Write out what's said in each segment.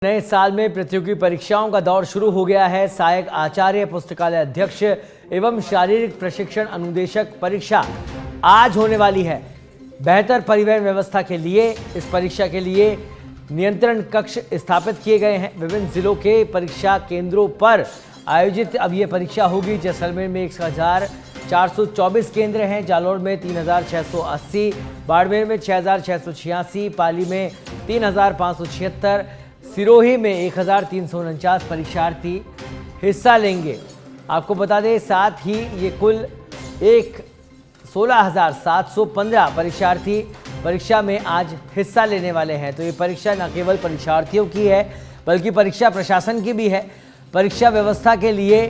नए साल में प्रतियोगी परीक्षाओं का दौर शुरू हो गया है। सहायक आचार्य, पुस्तकालय अध्यक्ष एवं शारीरिक प्रशिक्षण अनुदेशक परीक्षा आज होने वाली है। बेहतर परिवहन व्यवस्था के लिए इस परीक्षा के लिए नियंत्रण कक्ष स्थापित किए गए हैं। विभिन्न जिलों के परीक्षा केंद्रों पर आयोजित अब ये परीक्षा होगी। जैसलमेर में 1424 केंद्र हैं, जालौर में 3680, बाड़मेर में 6686, पाली में 3576, सिरोही में 1349 परीक्षार्थी हिस्सा लेंगे। आपको बता दें, साथ ही ये कुल 16,715 परीक्षार्थी परीक्षा में आज हिस्सा लेने वाले हैं। तो ये परीक्षा न केवल परीक्षार्थियों की है बल्कि परीक्षा प्रशासन की भी है। परीक्षा व्यवस्था के लिए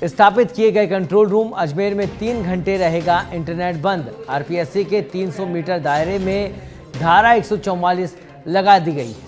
स्थापित किए गए कंट्रोल रूम अजमेर में 3 घंटे रहेगा इंटरनेट बंद। आरपीएससी के 300 मीटर दायरे में धारा 144 लगा दी गई है।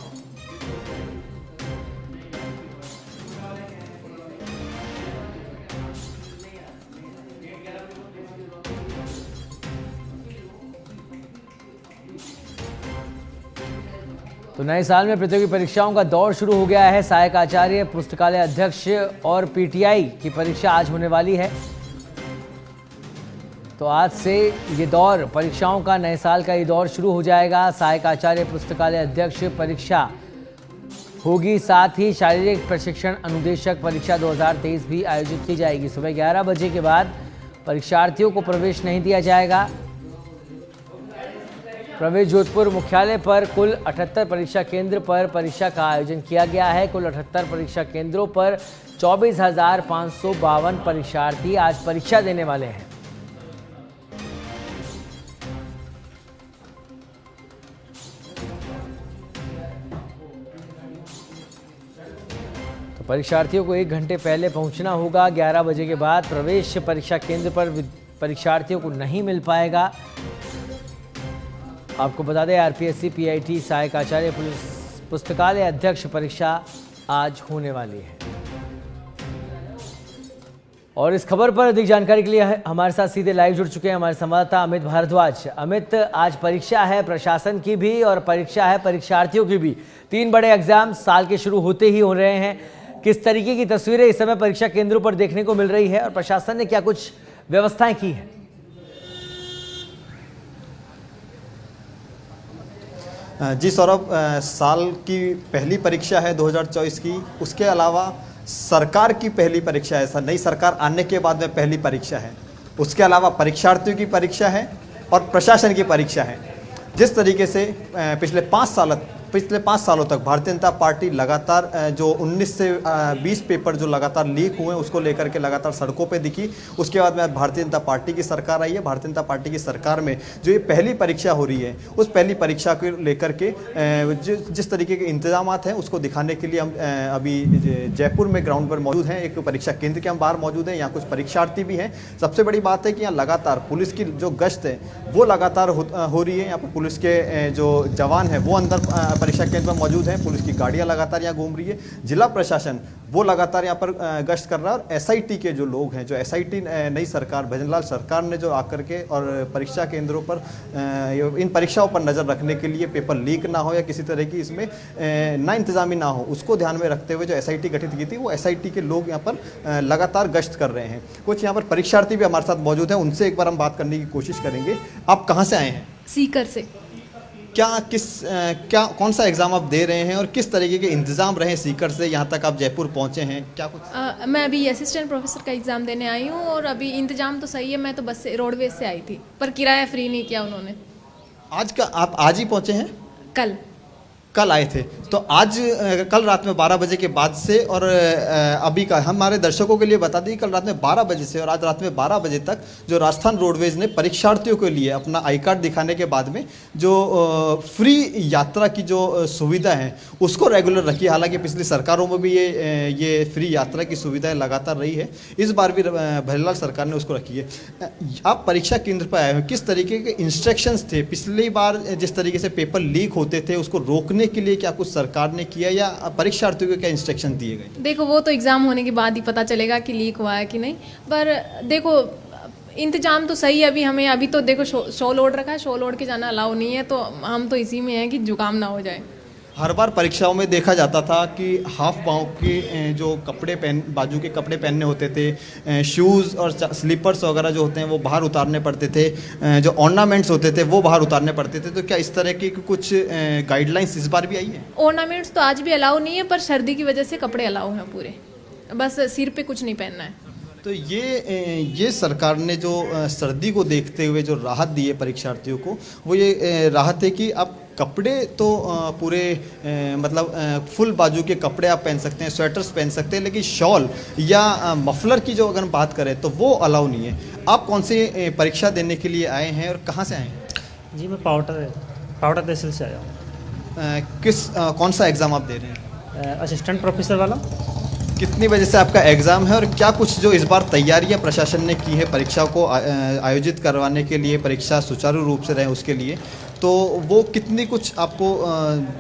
तो नए साल में प्रतियोगी परीक्षाओं का दौर शुरू हो गया है। सहायक आचार्य, पुस्तकालय अध्यक्ष और पीटीआई की परीक्षा आज होने वाली है। तो आज से ये दौर परीक्षाओं का, नए साल का ये दौर शुरू हो जाएगा। सहायक आचार्य, पुस्तकालय अध्यक्ष परीक्षा होगी, साथ ही शारीरिक प्रशिक्षण अनुदेशक परीक्षा 2023 भी आयोजित की जाएगी। सुबह 11 बजे के बाद परीक्षार्थियों को प्रवेश नहीं दिया जाएगा। प्रवेश जोधपुर मुख्यालय पर कुल 78 परीक्षा केंद्र पर परीक्षा का आयोजन किया गया है। कुल 78 परीक्षा केंद्रों पर 24,552 परीक्षार्थी आज परीक्षा देने वाले हैं। तो परीक्षार्थियों को 1 घंटे पहले पहुंचना होगा। 11 बजे के बाद प्रवेश परीक्षा केंद्र पर परीक्षार्थियों को नहीं मिल पाएगा। आपको बता दें, आरपीएससी, पीआईटी, सहायक आचार्य, पुस्तकालय अध्यक्ष परीक्षा आज होने वाली है। और इस खबर पर अधिक जानकारी के लिए हमारे साथ सीधे लाइव जुड़ चुके हैं हमारे संवाददाता अमित भारद्वाज। अमित, आज परीक्षा है प्रशासन की भी और परीक्षा है परीक्षार्थियों की भी। 3 बड़े एग्जाम साल के शुरू होते ही हो रहे हैं। किस तरीके की तस्वीरें इस समय परीक्षा केंद्रों पर देखने को मिल रही है और प्रशासन ने क्या कुछ व्यवस्थाएं की हैं? जी सौरभ, साल की पहली परीक्षा है 2024 की। उसके अलावा सरकार की पहली परीक्षा है, नई सरकार आने के बाद में पहली परीक्षा है। उसके अलावा परीक्षार्थियों की परीक्षा है और प्रशासन की परीक्षा है। जिस तरीके से पिछले 5 सालों तक भारतीय जनता पार्टी लगातार जो 19 से 20 पेपर जो लगातार लीक हुए उसको लेकर के लगातार सड़कों पे दिखी। उसके बाद में भारतीय जनता पार्टी की सरकार आई है। भारतीय जनता पार्टी की सरकार में जो ये पहली परीक्षा हो रही है, उस पहली परीक्षा को लेकर के जिस तरीके के इंतजाम हैं उसको दिखाने के लिए हम अभी जयपुर में ग्राउंड पर मौजूद हैं। एक परीक्षा केंद्र के हम बाहर मौजूद हैं। यहाँ कुछ परीक्षार्थी भी हैं। सबसे बड़ी बात है कि यहाँ लगातार पुलिस की जो गश्त है वो लगातार हो रही है। यहाँ पर पुलिस के जो जवान हैं वो अंदर परीक्षा केंद्र में मौजूद हैं। पुलिस की गाड़ियां लगातार यहाँ घूम रही है। जिला प्रशासन वो लगातार यहाँ पर गश्त कर रहा है। और एसआईटी के जो लोग हैं, जो एसआईटी नई सरकार, भजनलाल सरकार ने जो आकर के और परीक्षा केंद्रों पर इन परीक्षाओं पर नज़र रखने के लिए पेपर लीक ना हो या किसी तरह की इसमें ना इंतजामी ना हो, उसको ध्यान में रखते हुए जो एसआईटी गठित की थी, वो एसआईटी के लोग यहाँ पर लगातार गश्त कर रहे हैं। कुछ यहाँ पर परीक्षार्थी भी हमारे साथ मौजूद हैं, उनसे एक बार हम बात करने की कोशिश करेंगे। आप कहाँ से आए हैं? सीकर से। कौन सा एग्ज़ाम आप दे रहे हैं और किस तरीके के इंतज़ाम रहे सीकर से यहाँ तक आप जयपुर पहुँचे हैं? क्या कुछ मैं अभी असिस्टेंट प्रोफेसर का एग्ज़ाम देने आई हूँ और अभी इंतज़ाम तो सही है। मैं तो बस से, रोडवेज से आई थी, पर किराया फ्री नहीं किया उन्होंने। आप आज ही पहुँचे हैं? कल आए थे। तो आज कल रात में 12 बजे के बाद से और अभी का हमारे दर्शकों के लिए बता दें, कल रात में 12 बजे से और आज रात में 12 बजे तक जो राजस्थान रोडवेज ने परीक्षार्थियों के लिए अपना आई कार्ड दिखाने के बाद में जो फ्री यात्रा की जो सुविधा है उसको रेगुलर रखी। हालांकि पिछली सरकारों में भी ये फ्री यात्रा की सुविधाएं लगातार रही है, इस बार भी भजनलाल सरकार ने उसको रखी है। आप परीक्षा केंद्र पर आए हैं, किस तरीके के इंस्ट्रक्शंस थे? पिछली बार जिस तरीके से पेपर लीक होते थे उसको रोकने के लिए क्या कुछ सरकार ने किया या परीक्षार्थियों को क्या इंस्ट्रक्शन दिए गए? देखो, वो तो एग्ज़ाम होने के बाद ही पता चलेगा कि लीक हुआ है कि नहीं। पर देखो, इंतजाम तो सही है। अभी तो देखो शो लोड रखा है, शो लोड के जाना अलाउ नहीं है, तो हम तो इसी में है कि जुकाम ना हो जाए। हर बार परीक्षाओं में देखा जाता था कि हाफ पाँव के जो कपड़े बाजू के कपड़े पहनने होते थे, शूज़ और स्लीपर्स वगैरह जो होते हैं वो बाहर उतारने पड़ते थे, जो ऑर्नामेंट्स होते थे वो बाहर उतारने पड़ते थे। तो क्या इस तरह की कुछ गाइडलाइंस इस बार भी आई है? ऑर्नामेंट्स तो आज भी अलाउ नहीं है, पर सर्दी की वजह से कपड़े अलाउ हैं पूरे, बस सिर पे कुछ नहीं पहनना है। तो ये सरकार ने जो सर्दी को देखते हुए जो राहत दी है परीक्षार्थियों को, वो ये राहत है कि आप कपड़े तो पूरे मतलब फुल बाजू के कपड़े आप पहन सकते हैं, स्वेटर्स पहन सकते हैं, लेकिन शॉल या मफलर की जो अगर हम बात करें तो वो अलाउ नहीं है। आप कौन से परीक्षा देने के लिए आए हैं और कहाँ से आए हैं? जी मैं पावटा तहसील से आया हूँ। कौन सा एग्ज़ाम आप दे रहे हैं? असिस्टेंट प्रोफेसर वाला। कितनी बजे से आपका एग्ज़ाम है और क्या कुछ जो इस बार तैयारियां प्रशासन ने की है परीक्षा को आयोजित करवाने के लिए, परीक्षा सुचारू रूप से रहे उसके लिए, तो वो कितनी कुछ आपको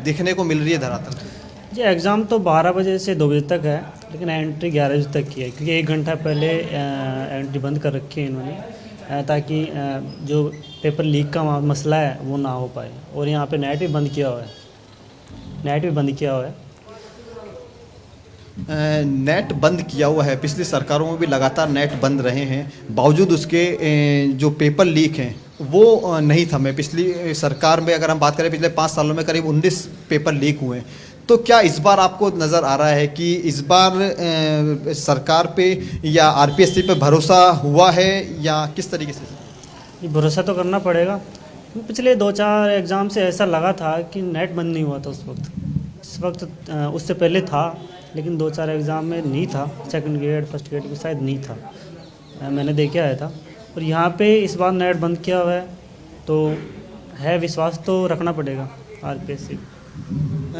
देखने को मिल रही है धरातल? जी एग्ज़ाम तो 12 बजे से 2 बजे तक है, लेकिन एंट्री 11 बजे तक की है, क्योंकि 1 घंटा पहले एंट्री बंद कर रखी है इन्होंने, ताकि जो पेपर लीक का मसला है वो ना हो पाए। और यहाँ पे नेट भी बंद किया हुआ है। नेट बंद किया हुआ है। पिछली सरकारों में भी लगातार नेट बंद रहे हैं, बावजूद उसके जो पेपर लीक हैं वो नहीं थमे। पिछली सरकार में अगर हम बात करें, पिछले 5 सालों में करीब 19 पेपर लीक हुए हैं। तो क्या इस बार आपको नज़र आ रहा है कि इस बार सरकार पे या आरपीएससी पे भरोसा हुआ है या किस तरीके से? ये भरोसा तो करना पड़ेगा। पिछले 2-4 एग्ज़ाम से ऐसा लगा था कि नेट बंद नहीं हुआ था इस वक्त उससे पहले था, लेकिन 2-4 एग्ज़ाम में नहीं था। सेकंड ग्रेड फर्स्ट ग्रेड भी शायद नहीं था, मैंने देखे आया था। और यहाँ पे इस बार नेट बंद किया हुआ है, तो है विश्वास तो रखना पड़ेगा आरपीएससी।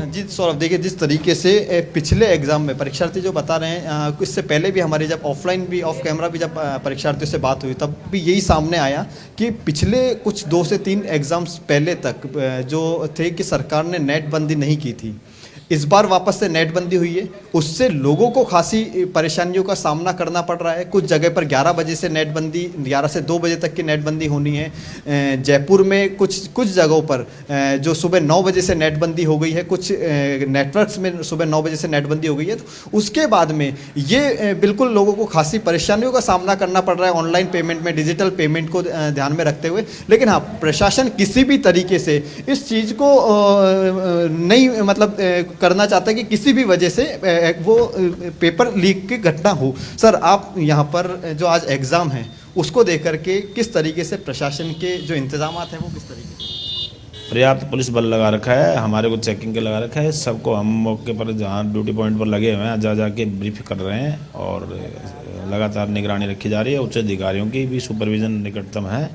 जी सौरभ, देखिए जिस तरीके से पिछले एग्ज़ाम में परीक्षार्थी जो बता रहे हैं, इससे पहले भी हमारी जब ऑफलाइन भी ऑफ कैमरा भी जब परीक्षार्थियों से बात हुई तब भी यही सामने आया कि पिछले कुछ 2 से 3 एग्ज़ाम्स पहले तक जो थे कि सरकार ने नेट बंदी नहीं की थी। इस बार वापस से नेट बंदी हुई है, उससे लोगों को खासी परेशानियों का सामना करना पड़ रहा है। कुछ जगह पर 11 बजे से नेट बंदी, 11 से 2 बजे तक की नेट बंदी होनी है। जयपुर में कुछ जगहों पर जो सुबह 9 बजे से नेट बंदी हो गई है, कुछ नेटवर्क्स में सुबह 9 बजे से नेट बंदी हो गई है। तो उसके बाद में ये बिल्कुल लोगों को खासी परेशानियों का सामना करना पड़ रहा है ऑनलाइन पेमेंट में, डिजिटल पेमेंट को ध्यान में रखते हुए। लेकिन हाँ, प्रशासन किसी भी तरीके से इस चीज़ को नहीं मतलब करना चाहता है कि किसी भी वजह से वो पेपर लीक की घटना हो। सर, आप यहाँ पर जो आज एग्ज़ाम है उसको देख करके किस तरीके से प्रशासन के जो इंतजाम हैं वो किस तरीके से? पर्याप्त पुलिस बल लगा रखा है, हमारे को चेकिंग के लगा रखा है। सबको हम मौके पर जहाँ ड्यूटी पॉइंट पर लगे हुए हैं जा के ब्रीफ कर रहे हैं और लगातार निगरानी रखी जा रही है। उच्च अधिकारियों की भी सुपरविज़न निकटतम है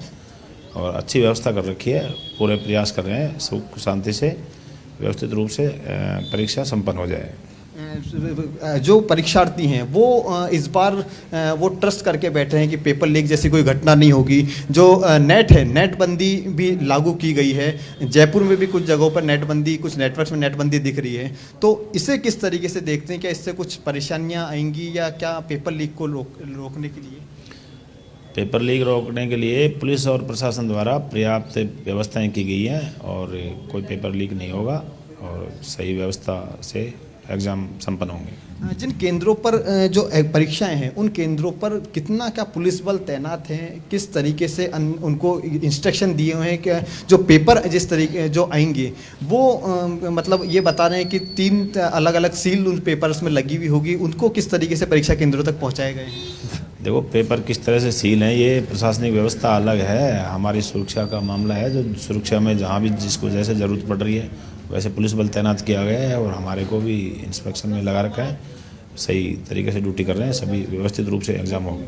और अच्छी व्यवस्था कर रखी है। पूरे प्रयास कर रहे हैं सुख शांति से व्यवस्थित रूप से परीक्षा संपन्न हो जाए। जो परीक्षार्थी हैं वो इस बार वो ट्रस्ट करके बैठे हैं कि पेपर लीक जैसी कोई घटना नहीं होगी। जो नेट है, नेट बंदी भी लागू की गई है। जयपुर में भी कुछ जगहों पर नेट बंदी, कुछ नेटवर्क्स में नेट बंदी दिख रही है। तो इसे किस तरीके से देखते हैं? क्या इससे कुछ परेशानियां आएंगी या क्या पेपर लीक को रोकने के लिए? पेपर लीक रोकने के लिए पुलिस और प्रशासन द्वारा पर्याप्त व्यवस्थाएं की गई हैं और कोई पेपर लीक नहीं होगा और सही व्यवस्था से एग्ज़ाम संपन्न होंगे। जिन केंद्रों पर जो परीक्षाएं हैं उन केंद्रों पर कितना क्या पुलिस बल तैनात हैं? किस तरीके से उनको इंस्ट्रक्शन दिए हुए हैं कि जो पेपर जिस तरीके जो आएंगे वो मतलब ये बता रहे हैं कि 3 अलग अलग सील उन पेपर्स में लगी हुई होगी, उनको किस तरीके से परीक्षा केंद्रों तक पहुँचाए गए हैं? देखो, पेपर किस तरह से सील हैं ये प्रशासनिक व्यवस्था अलग है। हमारी सुरक्षा का मामला है, जो सुरक्षा में जहाँ भी जिसको जैसे ज़रूरत पड़ रही है वैसे पुलिस बल तैनात किया गया है और हमारे को भी इंस्पेक्शन में लगा रखा है। सही तरीके से ड्यूटी कर रहे हैं, सभी व्यवस्थित रूप से एग्ज़ाम होगी।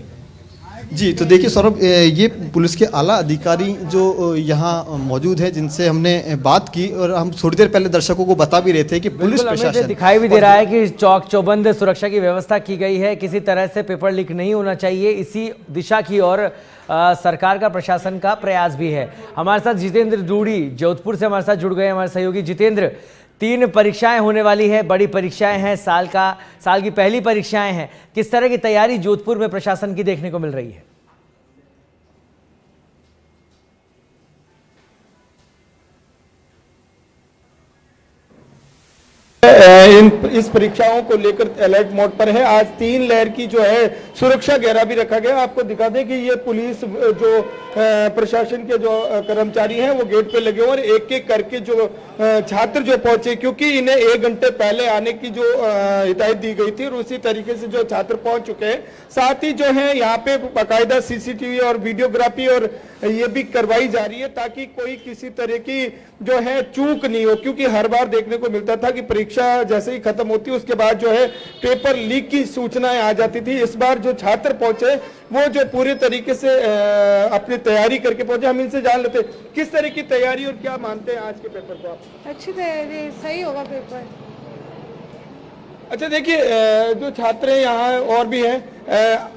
जी, तो देखिए सौरभ, ये पुलिस के आला अधिकारी जो यहाँ मौजूद है जिनसे हमने बात की और हम थोड़ी देर पहले दर्शकों को बता भी रहे थे कि पुलिस प्रशासन दिखाई भी दे रहा है कि चौक चौबंद सुरक्षा की व्यवस्था की गई है। किसी तरह से पेपर लीक नहीं होना चाहिए, इसी दिशा की ओर सरकार का प्रशासन का प्रयास भी है। हमारे साथ जितेंद्र दूड़ी जोधपुर से हमारे साथ जुड़ गए, हमारे सहयोगी। जितेंद्र, 3 परीक्षाएं होने वाली है, बड़ी परीक्षाएं हैं, साल की पहली परीक्षाएं हैं। किस तरह की तैयारी जोधपुर में प्रशासन की देखने को मिल रही है? इस परीक्षाओं को लेकर अलर्ट मोड पर है। आज 3 लहर की जो है सुरक्षा घेरा भी रखा गया। आपको दिखा दें कि ये पुलिस जो प्रशासन के जो कर्मचारी हैं वो गेट पे लगे हुए और एक एक करके जो छात्र जो पहुंचे, क्योंकि इन्हें 1 घंटे पहले आने की जो हिदायत दी गई थी और उसी तरीके से जो छात्र पहुंच चुके हैं। साथ ही जो है यहाँ पे बाकायदा सीसीटीवी और वीडियोग्राफी और ये भी करवाई जा रही है ताकि कोई किसी तरह की जो है चूक नहीं हो, क्योंकि हर बार देखने को मिलता था कि परीक्षा जैसे ही खत्म होती उसके बाद जो है पेपर लीक की सूचनाएं आ जाती थी। इस बार जो छात्र पहुंचे वो जो पूरे तरीके से अपनी तैयारी करके पहुंचे। हम इनसे जान लेते किस तरह की तैयारी और क्या मानते हैं आज के पेपर को आप? अच्छी तैयारी, सही होगा पेपर। अच्छा देखिए, जो छात्र हैं यहाँ और भी हैं,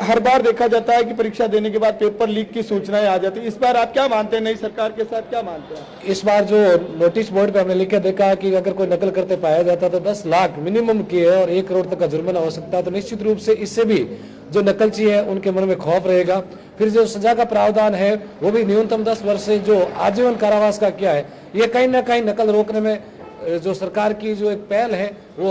हर बार देखा जाता है कि परीक्षा देने के बाद पेपर लीक की सूचनाएं आ जाती है। इस बार आप क्या मानते हैं, नई सरकार के साथ क्या मानते हैं? इस बार जो नोटिस बोर्ड पे हमने लिख के देखा कि अगर कोई नकल करते पाया जाता तो 10 लाख मिनिमम की है और 1 करोड़ तक का जुर्माना हो सकता है। तो निश्चित रूप से इससे भी जो नकलची है उनके मन में खौफ रहेगा। फिर जो सजा का प्रावधान है वो भी न्यूनतम 10 वर्ष से जो आजीवन कारावास का किया है, ये कहीं ना कहीं नकल रोकने में जो सरकार की जो एक पहल है वो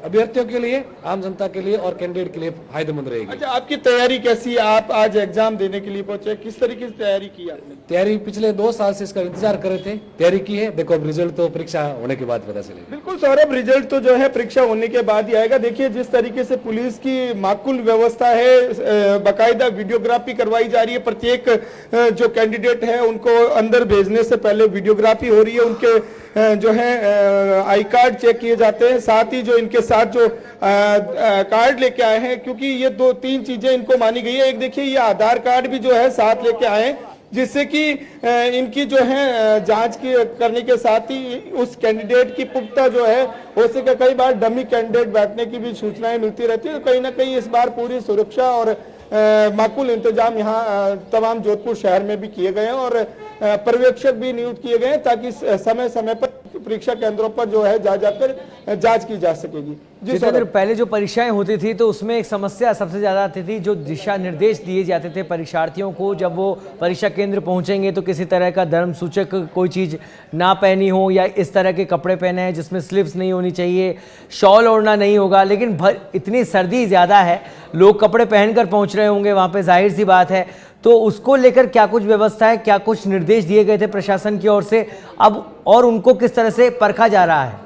अभ्यर्थियों के लिए, आम जनता के लिए और कैंडिडेट के लिए फायदेमंद रहेगी। अच्छा, आपकी तैयारी कैसी है? आप आज एग्जाम देने के लिए पहुंचे, किस तरीके से तैयारी की आपने? तैयारी पिछले 2 साल से इसका इंतजार कर रहे थे, तैयारी की है। देखो अब रिजल्ट तो परीक्षा होने के बाद पता चलेगा। बिल्कुल सौरभ, रिजल्ट तो जो है परीक्षा होने के बाद ही आएगा। देखिए जिस तरीके से पुलिस की माकूल व्यवस्था है, बाकायदा वीडियोग्राफी करवाई जा रही है। प्रत्येक जो कैंडिडेट है उनको अंदर भेजने से पहले वीडियोग्राफी हो रही है, उनके जो है आई कार्ड चेक किए जाते हैं। साथ ही जो इनके साथ जो कार्ड लेके आए हैं, क्योंकि ये 2-3 चीजें इनको मानी गई है। एक देखिए ये आधार कार्ड भी जो है साथ लेके आए, जिससे कि इनकी जो है जांच की करने के साथ ही उस कैंडिडेट की पुख्ता जो है हो सके। कई बार डमी कैंडिडेट बैठने की भी सूचनाएं मिलती रहती है। तो कहीं ना कहीं इस बार पूरी सुरक्षा और माकूल इंतजाम यहाँ तमाम जोधपुर शहर में भी किए गए हैं और पर्यवेक्षक भी नियुक्त किए गए हैं ताकि समय समय पर परीक्षा केंद्रों पर जो है जाकर जांच की जा सकेगी। जितेंद्र, पहले जो परीक्षाएं होती थी तो उसमें एक समस्या सबसे ज्यादा आती थी, जो दिशा निर्देश दिए जाते थे परीक्षार्थियों को जब वो परीक्षा केंद्र पहुंचेंगे तो किसी तरह का धर्म सूचक कोई चीज़ ना पहनी हो या इस तरह के कपड़े पहने हैं जिसमें स्लीव्स नहीं होनी चाहिए, शॉल ओढ़ना नहीं होगा। लेकिन इतनी सर्दी ज़्यादा है, लोग कपड़े पहनकर पहुँच रहे होंगे वहाँ पर, जाहिर सी बात है। तो उसको लेकर क्या कुछ व्यवस्था है, क्या कुछ निर्देश दिए गए थे प्रशासन की ओर से अब, और उनको किस तरह से परखा जा रहा है?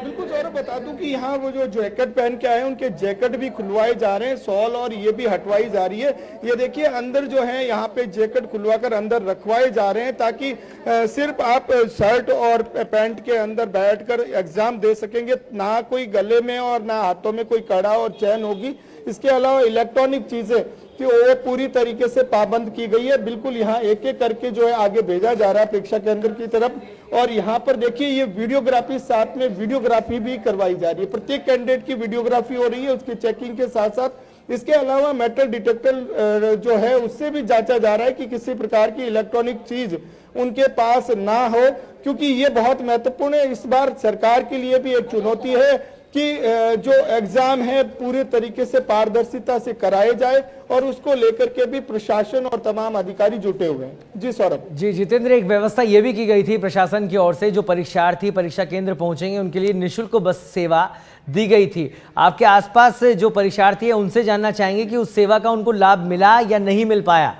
बिल्कुल सौरभ, बता दूं कि यहाँ वो जो जैकेट पहन के आए हैं उनके जैकेट भी खुलवाए जा रहे हैं, शॉल और ये भी हटवाई जा रही है। ये देखिए अंदर जो है यहाँ पे जैकेट खुलवाकर अंदर रखवाए जा रहे हैं ताकि सिर्फ आप शर्ट और पैंट के अंदर बैठकर एग्जाम दे सकेंगे, ना कोई गले में और ना हाथों में कोई कड़ा और चैन होगी। इसके अलावा इलेक्ट्रॉनिक चीजें कि वो पूरी तरीके से पाबंद की गई है। बिल्कुल यहाँ एक एक करके जो है आगे भेजा जा रहा है परीक्षा केंद्र की तरफ। और यहाँ पर देखिए ये वीडियोग्राफी, साथ में वीडियोग्राफी भी करवाई जा रही है। प्रत्येक कैंडिडेट की वीडियोग्राफी हो रही है, उसकी चेकिंग के साथ साथ इसके अलावा मेटल डिटेक्टर जो है उससे भी जांचा जा रहा है कि किसी प्रकार की इलेक्ट्रॉनिक चीज उनके पास ना हो, क्योंकि ये बहुत महत्वपूर्ण है। इस बार सरकार के लिए भी एक चुनौती है कि जो एग्जाम है पूरे तरीके से पारदर्शिता से कराए जाए और उसको लेकर के भी प्रशासन और तमाम अधिकारी जुटे हुए हैं। जी सौरभ। जी जितेंद्र, एक व्यवस्था ये भी की गई थी प्रशासन की ओर से, जो परीक्षार्थी परीक्षा केंद्र पहुंचेंगे उनके लिए निःशुल्क बस सेवा दी गई थी। आपके आसपास जो परीक्षार्थी है उनसे जानना चाहेंगे कि उस सेवा का उनको लाभ मिला या नहीं मिल पाया।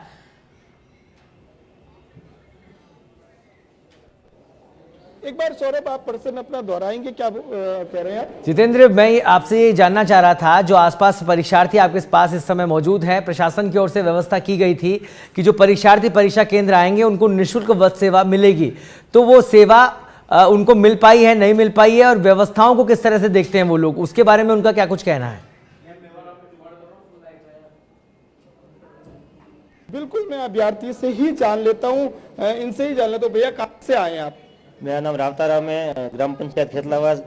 एक बार सौरभ आप प्रश्न अपना दोहराएंगे, क्या कह रहे हैं आप? जितेंद्र, मैं आपसे ये जानना चाह रहा था, जो आसपास परीक्षार्थी आपके पास इस समय मौजूद हैं, प्रशासन की ओर से व्यवस्था की गई थी कि जो परीक्षार्थी परीक्षा केंद्र आएंगे उनको निःशुल्क बस सेवा मिलेगी, तो वो सेवा उनको मिल पाई है, नहीं मिल पाई है, और व्यवस्थाओं को किस तरह से देखते हैं वो लोग, उसके बारे में उनका क्या कुछ कहना है? बिल्कुल, मैं अभ्यर्थी से ही जान लेता हूँ, इनसे ही जान लेता हूँ। भैया कहाँ से आए हैं आप? मेरा नाम रावता राम है, ग्राम पंचायत खेतलावास,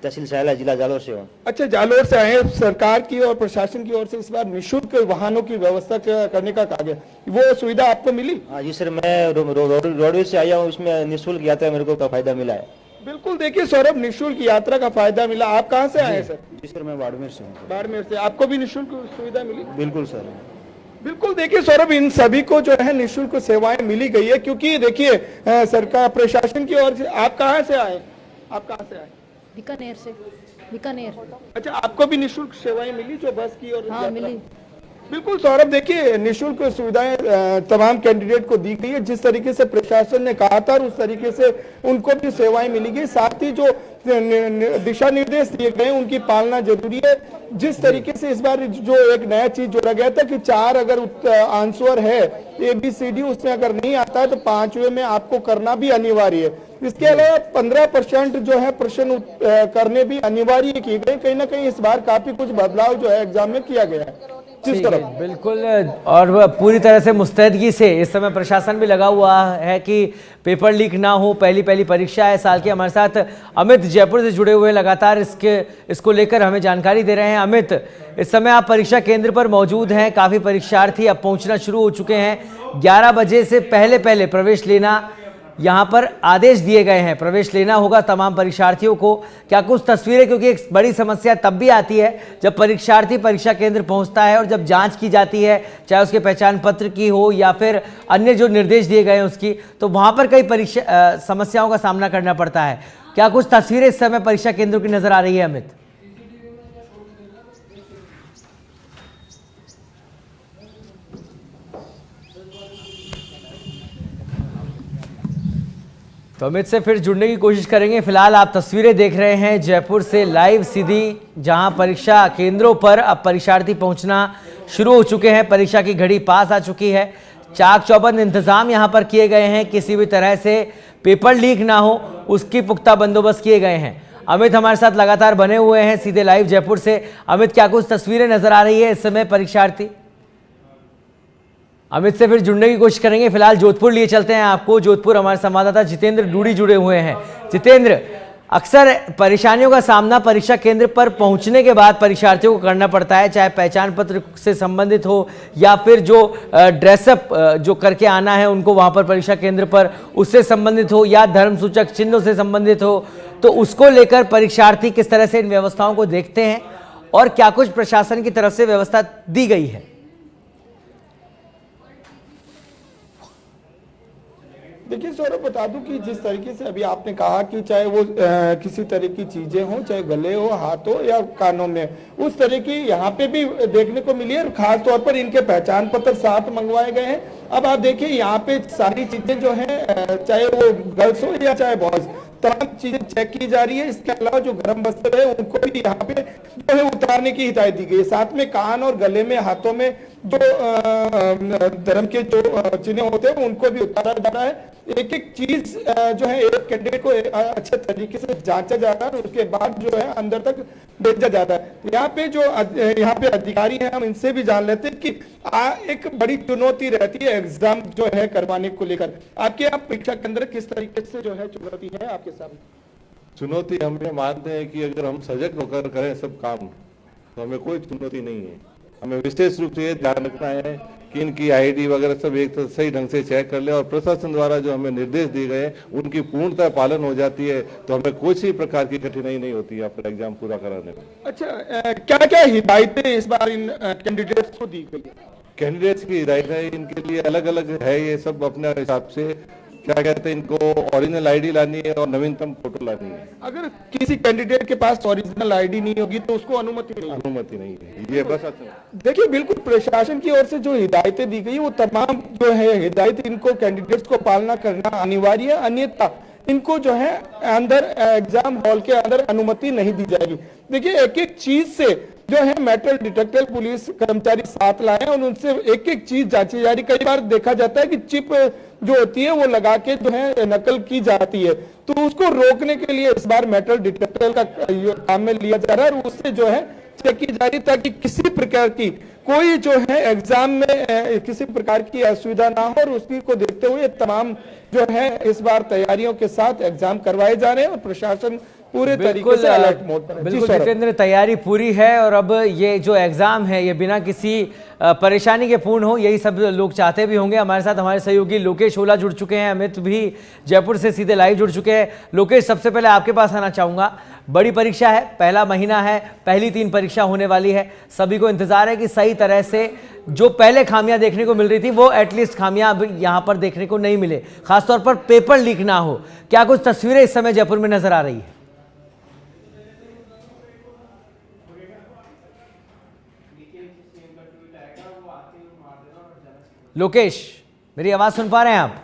तहसील सायला, जिला जालोर से हूँ। अच्छा, जालोर से आए हैं। सरकार की और प्रशासन की ओर से इस बार निःशुल्क वाहनों की व्यवस्था करने का कहा गया, वो सुविधा आपको मिली? हाँ जी सर, मैं रोडवेज से आया हूँ, उसमें निःशुल्क यात्रा मेरे को फायदा मिला है। बिल्कुल, देखिए सौरभ, निःशुल्क यात्रा का फायदा मिला। आप कहाँ से आए हैं सर? जी सर, मैं बाड़मेर से हूँ। बाड़मेर से। आपको भी निःशुल्क सुविधा मिली? बिल्कुल सर। बिल्कुल, देखिए सौरभ, इन सभी को जो है निःशुल्क सेवाएं मिली गई है, क्योंकि देखिए सरकार प्रशासन की ओर से। आप कहाँ से आए? आप कहाँ से आए? बीकानेर से। बीकानेर। अच्छा, आपको भी निःशुल्क सेवाएं मिली जो बस की और हाँ मिली। बिल्कुल सौरभ, देखिए निःशुल्क सुविधाएं तमाम कैंडिडेट को दी गई है, जिस तरीके से प्रशासन ने कहा था उस तरीके से उनको भी सेवाएं मिली गई। साथ ही जो दिशा निर्देश दिए गए उनकी पालना जरूरी है। जिस तरीके से इस बार जो एक नया चीज जोड़ा गया था कि 4 अगर आंसर है ABCD, उसमें अगर नहीं आता है तो 5वें में आपको करना भी अनिवार्य है। इसके अलावा 15% जो है प्रश्न करने भी अनिवार्य किए गए। कहीं ना कहीं इस बार काफी कुछ बदलाव जो है एग्जाम में किया गया है। ठीक है, बिल्कुल। और पूरी तरह से मुस्तैदगी से इस समय प्रशासन भी लगा हुआ है कि पेपर लीक ना हो। पहली परीक्षा है साल की। हमारे साथ अमित जयपुर से जुड़े हुए लगातार इसको लेकर हमें जानकारी दे रहे हैं। अमित, इस समय आप परीक्षा केंद्र पर मौजूद हैं। काफ़ी परीक्षार्थी अब पहुंचना शुरू हो चुके हैं। 11 बजे से पहले प्रवेश लेना, यहाँ पर आदेश दिए गए हैं, प्रवेश लेना होगा तमाम परीक्षार्थियों को। क्या कुछ तस्वीरें, क्योंकि एक बड़ी समस्या तब भी आती है जब परीक्षार्थी परीक्षा केंद्र पहुँचता है और जब जांच की जाती है, चाहे उसके पहचान पत्र की हो या फिर अन्य जो निर्देश दिए गए हैं उसकी, तो वहाँ पर कई समस्याओं का सामना करना पड़ता है। क्या कुछ तस्वीरें इस समय परीक्षा केंद्रों की नजर आ रही है अमित? तो अमित से फिर जुड़ने की कोशिश करेंगे। फिलहाल आप तस्वीरें देख रहे हैं जयपुर से लाइव सीधी, जहां परीक्षा केंद्रों पर अब परीक्षार्थी पहुंचना शुरू हो चुके हैं। परीक्षा की घड़ी पास आ चुकी है। चाक चौबंद इंतजाम यहां पर किए गए हैं, किसी भी तरह से पेपर लीक ना हो उसकी पुख्ता बंदोबस्त किए गए हैं। अमित हमारे साथ लगातार बने हुए हैं सीधे लाइव जयपुर से। अमित, क्या कुछ तस्वीरें नजर आ रही है इस समय परीक्षार्थी? अमित से फिर जुड़ने की कोशिश करेंगे। फिलहाल जोधपुर लिए चलते हैं आपको। जोधपुर हमारे संवाददाता जितेंद्र डूडी जुड़े हुए हैं। जितेंद्र, अक्सर परेशानियों का सामना परीक्षा केंद्र पर पहुंचने के बाद परीक्षार्थियों को करना पड़ता है, चाहे पहचान पत्र से संबंधित हो या फिर जो ड्रेसअप जो करके आना है उनको वहां पर परीक्षा केंद्र पर उससे संबंधित हो या धर्म सूचक चिन्हों से संबंधित हो। तो उसको लेकर परीक्षार्थी किस तरह से इन व्यवस्थाओं को देखते हैं और क्या कुछ प्रशासन की तरफ से व्यवस्था दी गई है? देखिए सौरभ, बता दूं कि जिस तरीके से अभी आपने कहा कि चाहे वो किसी तरह की चीजें हो, चाहे गले हो, हाथ हो या कानों में, उस तरह की यहाँ पे भी देखने को मिली है। और खास तौर पर इनके पहचान पत्र साथ मंगवाए गए हैं। अब आप देखिए यहाँ पे सारी चीजें जो हैं, चाहे वो गर्ल्स हो या चाहे बॉयज, तमाम चीजें चेक की जा रही है। इसके अलावा जो गर्म वस्त्र है उनको भी यहाँ पे जो है उतारने की हिदायत दी गई है। साथ में कान और गले में, हाथों में जो धर्म के जो चिन्ह होते हैं उनको भी उतारा जा रहा है। एक एक चीज जो है एक कैंडिडेट को अच्छे तरीके से जांचा जाता है और उसके बाद जो है अंदर तक भेजा जाता है। यहाँ पे जो यहाँ पे अधिकारी हैं, हम इनसे भी जान लेते हैं कि एक बड़ी चुनौती रहती है एग्जाम जो है करवाने को लेकर। आपके यहाँ परीक्षा केंद्र किस तरीके से जो है चुनौती है आपके सामने? चुनौती हम ये मानते हैं कि अगर हम सजग होकर करें सब काम तो हमें कोई चुनौती नहीं है। हमें विशेष रूप से ये ध्यान रखना है कि इनकी आईडी वगैरह सब एक सही ढंग से चेक कर ले और प्रशासन द्वारा जो हमें निर्देश दिए गए उनकी पूर्णतः पालन हो जाती है तो हमें कोई सी प्रकार की कठिनाई नहीं होती है अपना एग्जाम पूरा कराने में। अच्छा, क्या क्या हिदायतें इस बार इन कैंडिडेट्स को दी गई? कैंडिडेट्स की हिदायतें इनके लिए अलग अलग है। ये सब अपने हिसाब से क्या कहते हैं, इनको ओरिजिनल आईडी लानी है और नवीनतम फोटो लानी है। अगर किसी कैंडिडेट के पास ओरिजिनल आईडी नहीं होगी तो उसको अनुमति नहीं है। ये बस देखिए, बिल्कुल प्रशासन की ओर से जो हिदायतें दी गई वो तमाम जो है हिदायत इनको कैंडिडेट्स को पालना करना अनिवार्य है, अन्यथा इनको जो है अंदर एग्जाम हॉल के अंदर अनुमति नहीं दी जाएगी। देखिए, एक एक चीज से जो है मेटल डिटेक्टर पुलिस कर्मचारी साथ लाए और उनसे एक एक चीज जांची जा रही। कई बार देखा जाता है कि चिप जो होती है वो लगा के जो है नकल की जाती है, तो उसको रोकने के लिए इस बार मेटल डिटेक्टर का काम में लिया जा रहा है और उससे जो है चेक की जा रही ताकि किसी प्रकार की कोई जो है एग्जाम में किसी प्रकार की असुविधा ना हो। और उसी को देखते हुए तमाम जो है इस बार तैयारियों के साथ एग्जाम करवाए जा रहे हैं और प्रशासन पूरे तरीके से अलर्ट मोड पर है। जी बिल्कुल सौरभ। जितेंद्र, तैयारी पूरी है और अब ये जो एग्जाम है ये बिना किसी परेशानी के पूर्ण हो, यही सब लोग चाहते भी होंगे। हमारे साथ हमारे सहयोगी लोकेश ओला जुड़ चुके हैं, अमित भी जयपुर से सीधे लाइव जुड़ चुके हैं। लोकेश, सबसे पहले आपके पास आना चाहूँगा, बड़ी परीक्षा है, पहला महीना है, पहली 3 परीक्षा होने वाली है, सभी को इंतजार है कि सही तरह से जो पहले खामियां देखने को मिल रही थी वो एटलीस्ट खामियां अब यहाँ पर देखने को नहीं मिले, खासतौर पर पेपर लीक ना हो। क्या कुछ तस्वीरें इस समय जयपुर में नजर आ रही है? लोकेश, मेरी आवाज सुन पा रहे हैं आप?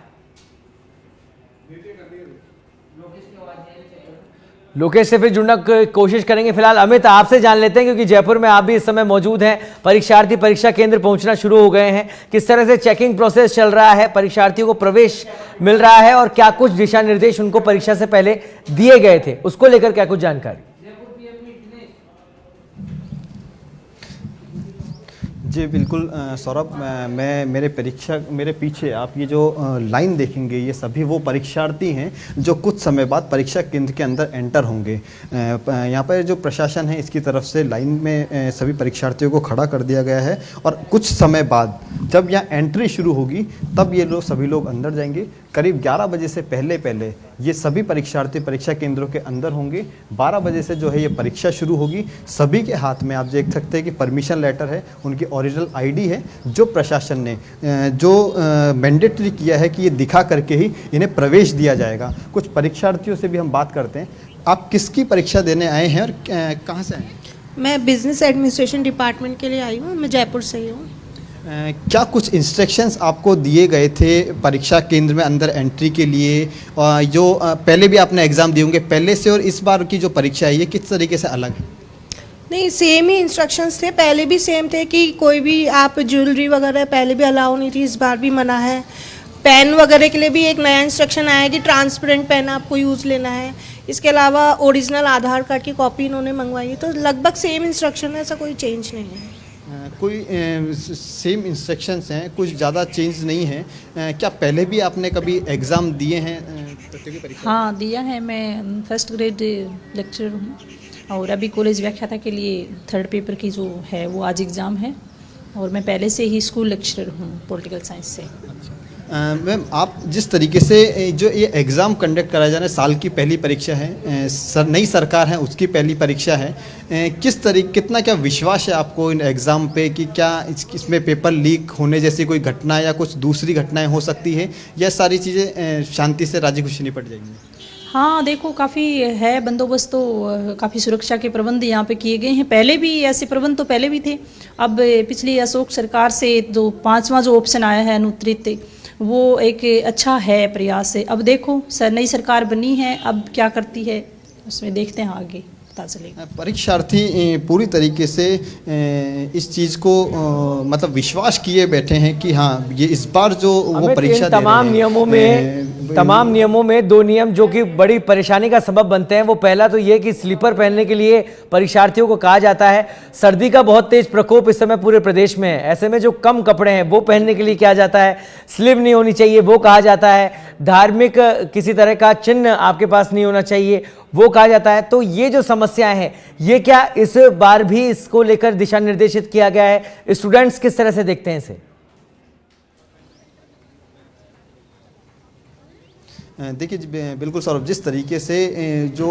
लोकेश से फिर जुड़ना कोशिश करेंगे। फिलहाल अमित, आपसे जान लेते हैं क्योंकि जयपुर में आप भी इस समय मौजूद हैं, परीक्षार्थी परीक्षा केंद्र पहुंचना शुरू हो गए हैं, किस तरह से चेकिंग प्रोसेस चल रहा है, परीक्षार्थियों को प्रवेश मिल रहा है और क्या कुछ दिशा निर्देश उनको परीक्षा से पहले दिए गए थे, उसको लेकर क्या कुछ जानकारी? जी बिल्कुल सौरभ, मैं मेरे पीछे आप ये जो लाइन देखेंगे, ये सभी वो परीक्षार्थी हैं जो कुछ समय बाद परीक्षा केंद्र के अंदर एंटर होंगे। यहाँ पर जो प्रशासन है इसकी तरफ से लाइन में सभी परीक्षार्थियों को खड़ा कर दिया गया है और कुछ समय बाद जब यहाँ एंट्री शुरू होगी तब ये सभी लोग अंदर जाएंगे। करीब 11 बजे से पहले ये सभी परीक्षार्थी परीक्षा केंद्रों के अंदर होंगे। 12 बजे से जो है ये परीक्षा शुरू होगी। सभी के हाथ में आप देख सकते हैं कि परमिशन लेटर है, उनकी ओरिजिनल आईडी है, जो प्रशासन ने जो मैंडेटरी किया है कि ये दिखा करके ही इन्हें प्रवेश दिया जाएगा। कुछ परीक्षार्थियों से भी हम बात करते हैं। आप किसकी परीक्षा देने आए हैं और कहाँ से आए हैं? मैं बिजनेस एडमिनिस्ट्रेशन डिपार्टमेंट के लिए आई हूँ, मैं जयपुर से ही हूँ। क्या कुछ इंस्ट्रक्शंस आपको दिए गए थे परीक्षा केंद्र में अंदर एंट्री के लिए? जो पहले भी आपने एग्ज़ाम दिए होंगे, पहले से और इस बार की जो परीक्षा है ये किस तरीके से अलग है? नहीं, सेम ही इंस्ट्रक्शंस थे, पहले भी सेम थे कि कोई भी आप ज्वेलरी वगैरह पहले भी अलाउ नहीं थी, इस बार भी मना है। पेन वगैरह के लिए भी एक नया इंस्ट्रक्शन आया कि ट्रांसपेरेंट पेन आपको यूज़ लेना है। इसके अलावा ओरिजिनल आधार कार्ड की कॉपी इन्होंने मंगवाई है, तो लगभग सेम इंस्ट्रक्शन है, ऐसा कोई चेंज नहीं है। कोई सेम इंस्ट्रक्शंस हैं, कुछ ज़्यादा चेंज नहीं है। क्या पहले भी आपने कभी एग्ज़ाम दिए हैं प्रतियोगी परीक्षा? हाँ, दिया है। मैं फर्स्ट ग्रेड लेक्चरर हूँ और अभी कॉलेज व्याख्याता के लिए 3rd पेपर की जो है वो आज एग्ज़ाम है और मैं पहले से ही स्कूल लेक्चरर हूँ पॉलिटिकल साइंस से। मैम, आप जिस तरीके से जो ये एग्ज़ाम कंडक्ट कराया जा रहा है, साल की पहली परीक्षा है, नई सरकार है उसकी पहली परीक्षा है, कितना क्या विश्वास है आपको इन एग्ज़ाम पे कि क्या इसमें पेपर लीक होने जैसी कोई घटना या कुछ दूसरी घटनाएं हो सकती है या सारी चीज़ें शांति से राजी खुशी निपट जाएंगी? हाँ, देखो काफ़ी है बंदोबस्त, तो काफ़ी सुरक्षा के प्रबंध यहाँ पे किए गए हैं। पहले भी ऐसे प्रबंध तो पहले भी थे। अब पिछली अशोक सरकार से जो 5वां जो ऑप्शन आया है अनुत्तरित, वो एक अच्छा है प्रयास है। अब देखो नई सरकार बनी है, अब क्या करती है उसमें देखते हैं, आगे पता चलेगा। परीक्षार्थी पूरी तरीके से इस चीज़ को मतलब विश्वास किए बैठे हैं कि हाँ ये इस बार जो वो परीक्षा तमाम नियमों में 2 नियम जो कि बड़ी परेशानी का सबब बनते हैं। वो पहला तो ये कि स्लीपर पहनने के लिए परीक्षार्थियों को कहा जाता है। सर्दी का बहुत तेज प्रकोप इस समय पूरे प्रदेश में है, ऐसे में जो कम कपड़े हैं वो पहनने के लिए कहा जाता है। स्लीव नहीं होनी चाहिए वो कहा जाता है। धार्मिक किसी तरह का चिन्ह आपके पास नहीं होना चाहिए वो कहा जाता है। तो ये जो समस्याएं हैं ये क्या इस बार भी इसको लेकर दिशा निर्देशित किया गया है? स्टूडेंट्स किस तरह से देखते हैं इसे? देखिए बिल्कुल सौरभ, जिस तरीके से जो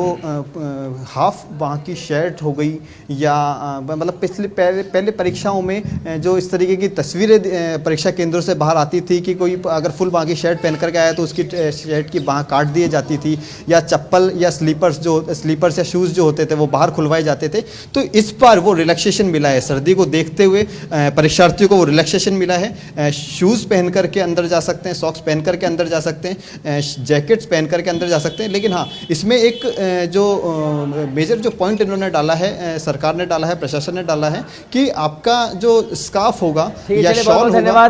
हाफ बाह की शर्ट हो गई या मतलब पहले परीक्षाओं में जो इस तरीके की तस्वीरें परीक्षा केंद्रों से बाहर आती थी कि कोई अगर फुल बाह की शर्ट पहन करके आया तो उसकी शर्ट की बाह काट दी जाती थी, या चप्पल या स्लीपर्स या शूज़ जो होते थे वो बाहर खुलवाए जाते थे। तो इस बार वो रिलैक्सेशन मिला है, सर्दी को देखते हुए परीक्षार्थियों को वो रिलैक्सेशन मिला है। शूज़ पहन करके अंदर जा सकते हैं, सॉक्स पहन करके अंदर जा सकते हैं, जैकेट्स पहन करके अंदर जा सकते हैं। लेकिन हाँ, इसमें एक जो मेजर जो पॉइंट इन्होंने डाला है, सरकार ने डाला है, प्रशासन ने डाला है कि आपका जो स्कार्फ होगा या शॉल होगा,